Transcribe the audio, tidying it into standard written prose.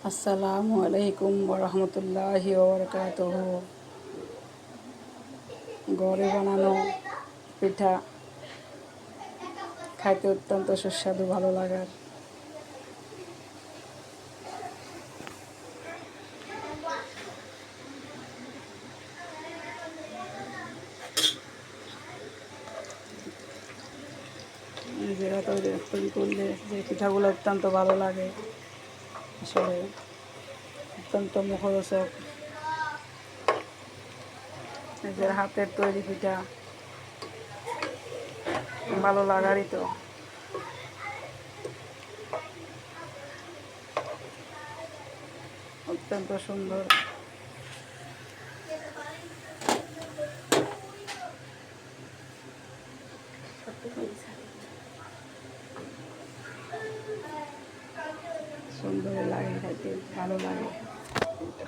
আসসালামু আলাইকুম ওরহমতুল্লাহি ওবরকাতুহু। ঘরে বানানো পিঠা খাইতে অত্যন্ত সুস্বাদু, ভালো লাগার। নিজেরা তৈরি করলে যে পিঠাগুলো অত্যন্ত ভালো লাগে, আসলে অত্যন্ত মুখরোচক। নিজের হাতের তৈরি পিঠা ভালো লাগারই তো। অত্যন্ত সুন্দর। সুন্দর লাগে, খাইতে ভালো লাগে।